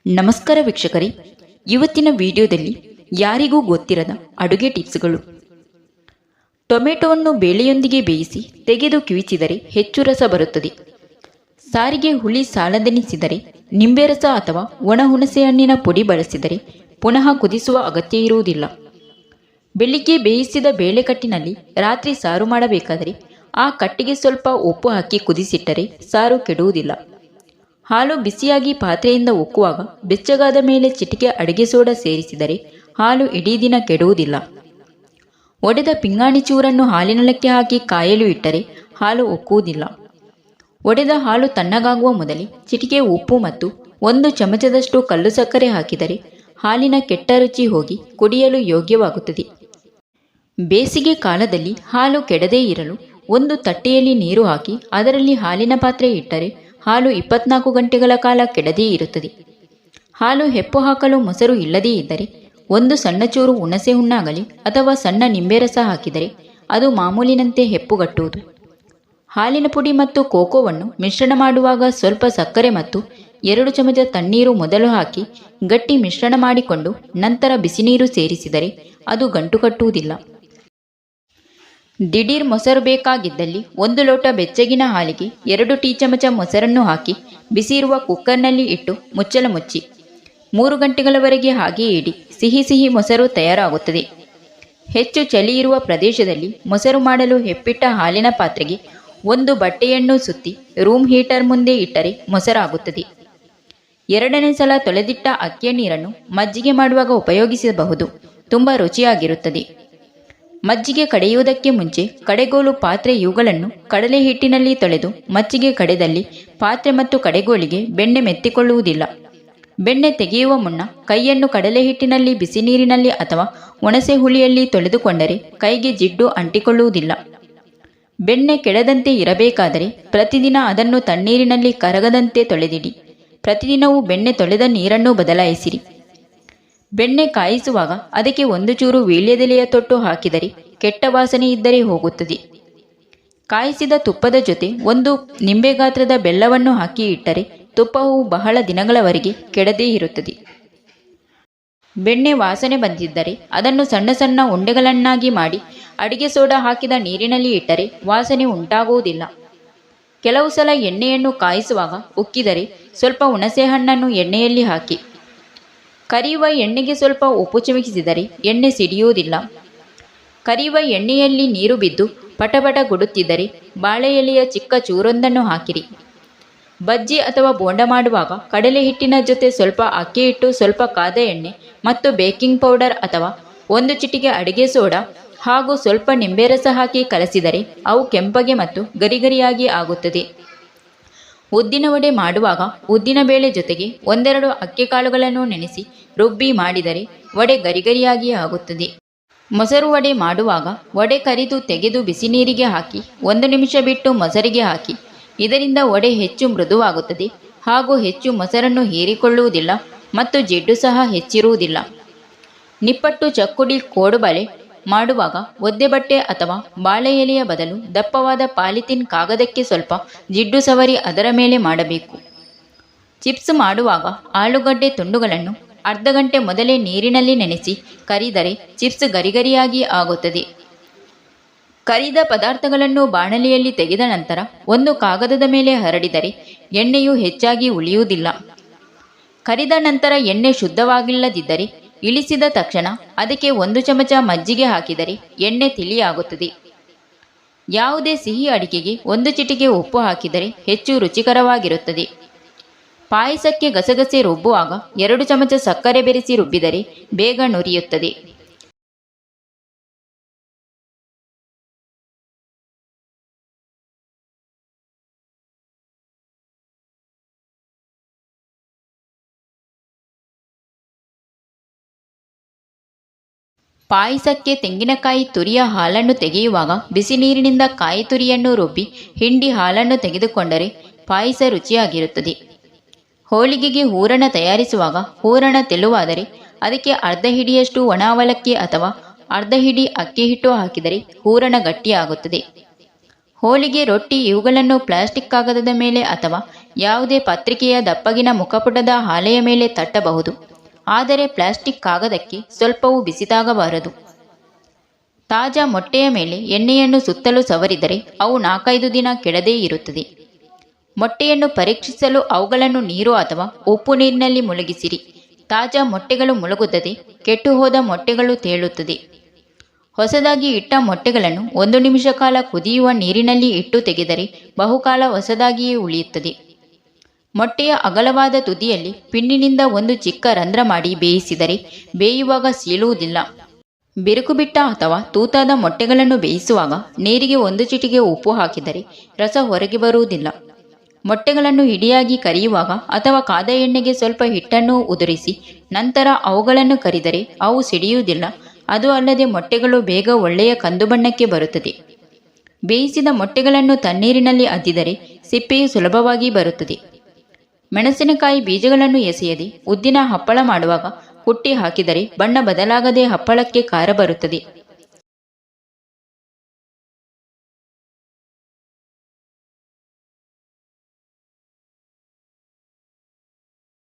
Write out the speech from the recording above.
ನಮಸ್ಕಾರ ವೀಕ್ಷಕರೇ, ಇವತ್ತಿನ ವಿಡಿಯೋದಲ್ಲಿ ಯಾರಿಗೂ ಗೊತ್ತಿರದ ಅಡುಗೆ ಟಿಪ್ಸ್ಗಳು. ಟೊಮೆಟೊವನ್ನು ಬೇಳೆಯೊಂದಿಗೆ ಬೇಯಿಸಿ ತೆಗೆದು ಕಿವಿಚಿದರೆ ಹೆಚ್ಚು ರಸ ಬರುತ್ತದೆ. ಸಾರಿಗೆ ಹುಳಿ ಸಾಲದೆನಿಸಿದರೆ ನಿಂಬೆ ರಸ ಅಥವಾ ಒಣ ಹುಣಸೆ ಹಣ್ಣಿನ ಪುಡಿ ಬಳಸಿದರೆ ಪುನಃ ಕುದಿಸುವ ಅಗತ್ಯ ಇರುವುದಿಲ್ಲ. ಬೆಳಿಗ್ಗೆ ಬೇಯಿಸಿದ ಬೇಳೆಕಟ್ಟಿನಲ್ಲಿ ರಾತ್ರಿ ಸಾರು ಮಾಡಬೇಕಾದರೆ ಆ ಕಟ್ಟಿಗೆ ಸ್ವಲ್ಪ ಉಪ್ಪು ಹಾಕಿ ಕುದಿಸಿಟ್ಟರೆ ಸಾರು ಕೆಡುವುದಿಲ್ಲ. ಹಾಲು ಬಿಸಿಯಾಗಿ ಪಾತ್ರೆಯಿಂದ ಉಕ್ಕುವಾಗ ಬೆಚ್ಚಗಾದ ಮೇಲೆ ಚಿಟಿಕೆ ಅಡುಗೆ ಸೋಡಾ ಸೇರಿಸಿದರೆ ಹಾಲು ಇಡೀ ದಿನ ಕೆಡುವುದಿಲ್ಲ. ಒಡೆದ ಪಿಂಗಾಣಿ ಚೂರನ್ನು ಹಾಲಿನೊಳಕ್ಕೆ ಹಾಕಿ ಕಾಯಲು ಇಟ್ಟರೆ ಹಾಲು ಉಕ್ಕುವುದಿಲ್ಲ. ಒಡೆದ ಹಾಲು ತಣ್ಣಗಾಗುವ ಮೊದಲೇ ಚಿಟಿಕೆ ಉಪ್ಪು ಮತ್ತು 1 ಚಮಚದಷ್ಟು ಕಲ್ಲು ಸಕ್ಕರೆ ಹಾಕಿದರೆ ಹಾಲಿನ ಕೆಟ್ಟ ರುಚಿ ಹೋಗಿ ಕುಡಿಯಲು ಯೋಗ್ಯವಾಗುತ್ತದೆ. ಬೇಸಿಗೆ ಕಾಲದಲ್ಲಿ ಹಾಲು ಕೆಡದೇ ಇರಲು ಒಂದು ತಟ್ಟೆಯಲ್ಲಿ ನೀರು ಹಾಕಿ ಅದರಲ್ಲಿ ಹಾಲಿನ ಪಾತ್ರೆ ಇಟ್ಟರೆ ಹಾಲು 24 ಗಂಟೆಗಳ ಕಾಲ ಕೆಡದೇ ಇರುತ್ತದೆ. ಹಾಲು ಹೆಪ್ಪು ಹಾಕಲು ಮೊಸರು ಇಲ್ಲದೇ ಇದ್ದರೆ ಒಂದು ಸಣ್ಣ ಚೂರು ಹುಣಸೆ ಹುಣ್ಣಾಗಲಿ ಅಥವಾ ಸಣ್ಣ ನಿಂಬೆ ರಸ ಹಾಕಿದರೆ ಅದು ಮಾಮೂಲಿನಂತೆ ಹೆಪ್ಪುಗಟ್ಟುವುದು. ಹಾಲಿನ ಪುಡಿ ಮತ್ತು ಕೋಕೋವನ್ನು ಮಿಶ್ರಣ ಮಾಡುವಾಗ ಸ್ವಲ್ಪ ಸಕ್ಕರೆ ಮತ್ತು 2 ಚಮಚ ತಣ್ಣೀರು ಮೊದಲು ಹಾಕಿ ಗಟ್ಟಿ ಮಿಶ್ರಣ ಮಾಡಿಕೊಂಡು ನಂತರ ಬಿಸಿನೀರು ಸೇರಿಸಿದರೆ ಅದು ಗಂಟು ಕಟ್ಟುವುದಿಲ್ಲ. ದಿಢೀರ್ ಮೊಸರು ಬೇಕಾಗಿದ್ದಲ್ಲಿ 1 ಲೋಟ ಬೆಚ್ಚಗಿನ ಹಾಲಿಗೆ 2 ಟೀ ಚಮಚ ಮೊಸರನ್ನು ಹಾಕಿ ಬಿಸಿ ಇರುವ ಕುಕ್ಕರ್ನಲ್ಲಿ ಇಟ್ಟು ಮುಚ್ಚಳ ಮುಚ್ಚಿ 3 ಗಂಟೆಗಳವರೆಗೆ ಹಾಗೆಯೇ ಇಡಿ. ಸಿಹಿ ಮೊಸರು ತಯಾರಾಗುತ್ತದೆ. ಹೆಚ್ಚು ಚಳಿ ಇರುವ ಪ್ರದೇಶದಲ್ಲಿ ಮೊಸರು ಮಾಡಲು ಹೆಪ್ಪಿಟ್ಟ ಹಾಲಿನ ಪಾತ್ರೆಗೆ ಒಂದು ಬಟ್ಟೆಯನ್ನು ಸುತ್ತಿ ರೂಮ್ ಹೀಟರ್ ಮುಂದೆ ಇಟ್ಟರೆ ಮೊಸರಾಗುತ್ತದೆ. 2ನೇ ಸಲ ತೊಳೆದಿಟ್ಟ ಅಕ್ಕಿಯ ನೀರನ್ನು ಮಜ್ಜಿಗೆ ಮಾಡುವಾಗ ಉಪಯೋಗಿಸಬಹುದು. ತುಂಬ ರುಚಿಯಾಗಿರುತ್ತದೆ. ಮಜ್ಜಿಗೆ ಕಡೆಯುವುದಕ್ಕೆ ಮುಂಚೆ ಕಡೆಗೋಲು ಪಾತ್ರೆ ಇವುಗಳನ್ನು ಕಡಲೆ ಹಿಟ್ಟಿನಲ್ಲಿ ತೊಳೆದು ಮಜ್ಜಿಗೆ ಕಡೆದಲ್ಲಿ ಪಾತ್ರೆ ಮತ್ತು ಕಡೆಗೋಲಿಗೆ ಬೆಣ್ಣೆ ಮೆತ್ತಿಕೊಳ್ಳುವುದಿಲ್ಲ. ಬೆಣ್ಣೆ ತೆಗೆಯುವ ಮುನ್ನ ಕೈಯನ್ನು ಕಡಲೆ ಹಿಟ್ಟಿನಲ್ಲಿ ಬಿಸಿ ನೀರಿನಲ್ಲಿ ಅಥವಾ ಒಣಸೆ ಹುಳಿಯಲ್ಲಿ ತೊಳೆದುಕೊಂಡರೆ ಕೈಗೆ ಜಿಡ್ಡು ಅಂಟಿಕೊಳ್ಳುವುದಿಲ್ಲ. ಬೆಣ್ಣೆ ಕೆಡದಂತೆ ಇರಬೇಕಾದರೆ ಪ್ರತಿದಿನ ಅದನ್ನು ತಣ್ಣೀರಿನಲ್ಲಿ ಕರಗದಂತೆ ತೊಳೆದಿಡಿ. ಪ್ರತಿದಿನವೂ ಬೆಣ್ಣೆ ತೊಳೆದ ನೀರನ್ನು ಬದಲಾಯಿಸಿರಿ. ಬೆಣ್ಣೆ ಕಾಯಿಸುವಾಗ ಅದಕ್ಕೆ 1 ಚೂರು ವೀಳ್ಯದೆಲೆಯ ತೊಟ್ಟು ಹಾಕಿದರೆ ಕೆಟ್ಟ ವಾಸನೆ ಇದ್ದರೆ ಹೋಗುತ್ತದೆ. ಕಾಯಿಸಿದ ತುಪ್ಪದ ಜೊತೆ 1 ನಿಂಬೆ ಗಾತ್ರದ ಬೆಲ್ಲವನ್ನು ಹಾಕಿ ಇಟ್ಟರೆ ತುಪ್ಪವು ಬಹಳ ದಿನಗಳವರೆಗೆ ಕೆಡದೇ ಇರುತ್ತದೆ. ಬೆಣ್ಣೆ ವಾಸನೆ ಬಂದಿದ್ದರೆ ಅದನ್ನು ಸಣ್ಣ ಸಣ್ಣ ಉಂಡೆಗಳನ್ನಾಗಿ ಮಾಡಿ ಅಡಿಗೆ ಸೋಡಾ ಹಾಕಿದ ನೀರಿನಲ್ಲಿ ಇಟ್ಟರೆ ವಾಸನೆ ಉಂಟಾಗುವುದಿಲ್ಲ. ಕೆಲವು ಸಲ ಎಣ್ಣೆಯನ್ನು ಕಾಯಿಸುವಾಗ ಉಕ್ಕಿದರೆ ಸ್ವಲ್ಪ ಹುಣಸೆ ಹಣ್ಣನ್ನು ಎಣ್ಣೆಯಲ್ಲಿ ಹಾಕಿ ಕರಿಯುವ ಎಣ್ಣೆಗೆ ಸ್ವಲ್ಪ ಉಪ್ಪು ಚಿಮುಕಿಸಿದರೆ ಎಣ್ಣೆ ಸಿಡಿಯುವುದಿಲ್ಲ. ಕರಿಯುವ ಎಣ್ಣೆಯಲ್ಲಿ ನೀರು ಬಿದ್ದು ಪಟಪಟ ಗುಡುತ್ತಿದ್ದರೆ ಬಾಳೆ ಎಲೆಯ ಚಿಕ್ಕ ಚೂರೊಂದನ್ನು ಹಾಕಿರಿ. ಬಜ್ಜಿ ಅಥವಾ ಬೋಂಡ ಮಾಡುವಾಗ ಕಡಲೆ ಹಿಟ್ಟಿನ ಜೊತೆ ಸ್ವಲ್ಪ ಅಕ್ಕಿ ಹಿಟ್ಟು, ಸ್ವಲ್ಪ ಕಾದ ಎಣ್ಣೆ ಮತ್ತು ಬೇಕಿಂಗ್ ಪೌಡರ್ ಅಥವಾ 1 ಚಿಟಿಕೆ ಅಡಿಗೆ ಸೋಡಾ ಹಾಗೂ ಸ್ವಲ್ಪ ನಿಂಬೆ ರಸ ಹಾಕಿ ಕಲಸಿದರೆ ಅವು ಕೆಂಪಗೆ ಮತ್ತು ಗರಿಗರಿಯಾಗಿ ಆಗುತ್ತದೆ. ಉದ್ದಿನ ವಡೆ ಮಾಡುವಾಗ ಉದ್ದಿನ ಬೇಳೆ ಜೊತೆಗೆ 1-2 ಅಕ್ಕಿ ಕಾಳುಗಳನ್ನು ನೆನೆಸಿ ರುಬ್ಬಿ ಮಾಡಿದರೆ ವಡೆ ಗರಿಗರಿಯಾಗಿ ಆಗುತ್ತದೆ. ಮೊಸರು ವಡೆ ಮಾಡುವಾಗ ವಡೆ ಕರಿದು ತೆಗೆದು ಬಿಸಿ ನೀರಿಗೆ ಹಾಕಿ 1 ನಿಮಿಷ ಬಿಟ್ಟು ಮೊಸರಿಗೆ ಹಾಕಿ. ಇದರಿಂದ ವಡೆ ಹೆಚ್ಚು ಮೃದುವಾಗುತ್ತದೆ ಹಾಗೂ ಹೆಚ್ಚು ಮೊಸರನ್ನು ಹೀರಿಕೊಳ್ಳುವುದಿಲ್ಲ ಮತ್ತು ಜಿಡ್ಡು ಸಹ ಹೆಚ್ಚಿರುವುದಿಲ್ಲ. ನಿಪ್ಪಟ್ಟು ಚಕ್ಕುಡಿ ಕೋಡುಬಳೆ ಮಾಡುವಾಗ ಒದ್ದೆ ಬಟ್ಟೆ ಅಥವಾ ಬಾಳೆ ಎಲೆಯ ಬದಲು ದಪ್ಪವಾದ ಪಾಲಿಥೀನ್ ಕಾಗದಕ್ಕೆ ಸ್ವಲ್ಪ ಜಿಡ್ಡು ಸವರಿ ಅದರ ಮೇಲೆ ಮಾಡಬೇಕು. ಚಿಪ್ಸ್ ಮಾಡುವಾಗ ಆಲೂಗಡ್ಡೆ ತುಂಡುಗಳನ್ನು ಅರ್ಧ ಗಂಟೆ ಮೊದಲೇ ನೀರಿನಲ್ಲಿ ನೆನೆಸಿ ಕರಿದರೆ ಚಿಪ್ಸ್ ಗರಿಗರಿಯಾಗಿ ಆಗುತ್ತದೆ. ಕರಿದ ಪದಾರ್ಥಗಳನ್ನು ಬಾಣಲೆಯಲ್ಲಿ ತೆಗೆದ ನಂತರ ಒಂದು ಕಾಗದದ ಮೇಲೆ ಹರಡಿದರೆ ಎಣ್ಣೆಯು ಹೆಚ್ಚಾಗಿ ಉಳಿಯುವುದಿಲ್ಲ. ಕರಿದ ನಂತರ ಎಣ್ಣೆ ಶುದ್ಧವಾಗಿಲ್ಲದಿದ್ದರೆ ಇಳಿಸಿದ ತಕ್ಷಣ ಅದಕ್ಕೆ 1 ಚಮಚ ಮಜ್ಜಿಗೆ ಹಾಕಿದರೆ ಎಣ್ಣೆ ತಿಳಿಯಾಗುತ್ತದೆ. ಯಾವುದೇ ಸಿಹಿ ಅಡಿಕೆಗೆ 1 ಚಿಟಿಕೆ ಉಪ್ಪು ಹಾಕಿದರೆ ಹೆಚ್ಚು ರುಚಿಕರವಾಗಿರುತ್ತದೆ. ಪಾಯಸಕ್ಕೆ ಗಸಗಸೆ ರುಬ್ಬುವಾಗ 2 ಚಮಚ ಸಕ್ಕರೆ ಬೆರೆಸಿ ರುಬ್ಬಿದರೆ ಬೇಗ ನುರಿಯುತ್ತದೆ. ಪಾಯಸಕ್ಕೆ ತೆಂಗಿನಕಾಯಿ ತುರಿಯ ಹಾಲನ್ನು ತೆಗೆಯುವಾಗ ಬಿಸಿ ನೀರಿನಿಂದ ಕಾಯಿ ತುರಿಯನ್ನು ರುಬ್ಬಿ ಹಿಂಡಿ ಹಾಲನ್ನು ತೆಗೆದುಕೊಂಡರೆ ಪಾಯಸ ರುಚಿಯಾಗಿರುತ್ತದೆ. ಹೋಳಿಗೆಗೆ ಹೂರಣ ತಯಾರಿಸುವಾಗ ಹೂರಣ ತೆಳುವಾದರೆ ಅದಕ್ಕೆ ಅರ್ಧ ಹಿಡಿಯಷ್ಟು ಒಣ ಅವಲಕ್ಕಿ ಅಥವಾ ಅರ್ಧ ಹಿಡಿ ಅಕ್ಕಿ ಹಿಟ್ಟು ಹಾಕಿದರೆ ಹೂರಣ ಗಟ್ಟಿಯಾಗುತ್ತದೆ. ಹೋಳಿಗೆ, ರೊಟ್ಟಿ ಇವುಗಳನ್ನು ಪ್ಲಾಸ್ಟಿಕ್ ಕಾಗದದ ಮೇಲೆ ಅಥವಾ ಯಾವುದೇ ಪತ್ರಿಕೆಯ ದಪ್ಪಗಿನ ಮುಖಪುಟದ ಹಾಳೆಯ ಮೇಲೆ ತಟ್ಟಬಹುದು. ಆದರೆ ಪ್ಲಾಸ್ಟಿಕ್ ಕಾಗದಕ್ಕೆ ಸ್ವಲ್ಪವೂ ಬಿಸಿತಾಗಬಾರದು. ತಾಜಾ ಮೊಟ್ಟೆಯ ಮೇಲೆ ಎಣ್ಣೆಯನ್ನು ಸುತ್ತಲೂ ಸವರಿದರೆ ಅವು 4-5 ದಿನ ಕೆಡದೇ ಇರುತ್ತದೆ. ಮೊಟ್ಟೆಯನ್ನು ಪರೀಕ್ಷಿಸಲು ಅವುಗಳನ್ನು ನೀರು ಅಥವಾ ಉಪ್ಪು ನೀರಿನಲ್ಲಿ ಮುಳುಗಿಸಿರಿ. ತಾಜಾ ಮೊಟ್ಟೆಗಳು ಮುಳುಗುತ್ತದೆ, ಕೆಟ್ಟು ಹೋದ ಮೊಟ್ಟೆಗಳು ತೇಲುತ್ತದೆ. ಹೊಸದಾಗಿ ಇಟ್ಟ ಮೊಟ್ಟೆಗಳನ್ನು 1 ನಿಮಿಷ ಕಾಲ ಕುದಿಯುವ ನೀರಿನಲ್ಲಿ ಇಟ್ಟು ತೆಗೆದರೆ ಬಹುಕಾಲ ಹೊಸದಾಗಿಯೇ ಉಳಿಯುತ್ತದೆ. ಮೊಟ್ಟೆಯ ಅಗಲವಾದ ತುದಿಯಲ್ಲಿ ಪಿನ್ನಿನಿಂದ ಒಂದು ಚಿಕ್ಕ ರಂಧ್ರ ಮಾಡಿ ಬೇಯಿಸಿದರೆ ಬೇಯುವಾಗ ಸೀಳುವುದಿಲ್ಲ. ಬಿರುಕು ಬಿಟ್ಟ ಅಥವಾ ತೂತಾದ ಮೊಟ್ಟೆಗಳನ್ನು ಬೇಯಿಸುವಾಗ ನೀರಿಗೆ 1 ಚಿಟಿಕೆ ಉಪ್ಪು ಹಾಕಿದರೆ ರಸ ಹೊರಗೆ ಬರುವುದಿಲ್ಲ. ಮೊಟ್ಟೆಗಳನ್ನು ಇಡಿಯಾಗಿ ಕರಿಯುವಾಗ ಅಥವಾ ಕಾದ ಎಣ್ಣೆಗೆ ಸ್ವಲ್ಪ ಹಿಟ್ಟನ್ನು ಉದುರಿಸಿ ನಂತರ ಅವುಗಳನ್ನು ಕರಿದರೆ ಅವು ಸಿಡಿಯುವುದಿಲ್ಲ. ಅದು ಅಲ್ಲದೆ ಮೊಟ್ಟೆಗಳು ಬೇಗ ಒಳ್ಳೆಯ ಕಂದು ಬಣ್ಣಕ್ಕೆ ಬರುತ್ತದೆ. ಬೇಯಿಸಿದ ಮೊಟ್ಟೆಗಳನ್ನು ತಣ್ಣೀರಿನಲ್ಲಿ ಅದ್ದಿದರೆ ಸಿಪ್ಪೆಯು ಸುಲಭವಾಗಿ ಬರುತ್ತದೆ. ಮೆಣಸಿನಕಾಯಿ ಬೀಜಗಳನ್ನು ಎಸೆಯದೆ ಉದ್ದಿನ ಹಪ್ಪಳ ಮಾಡುವಾಗ ಕುಟ್ಟಿ ಹಾಕಿದರೆ ಬಣ್ಣ ಬದಲಾಗದೆ ಹಪ್ಪಳಕ್ಕೆ ಖಾರ ಬರುತ್ತದೆ.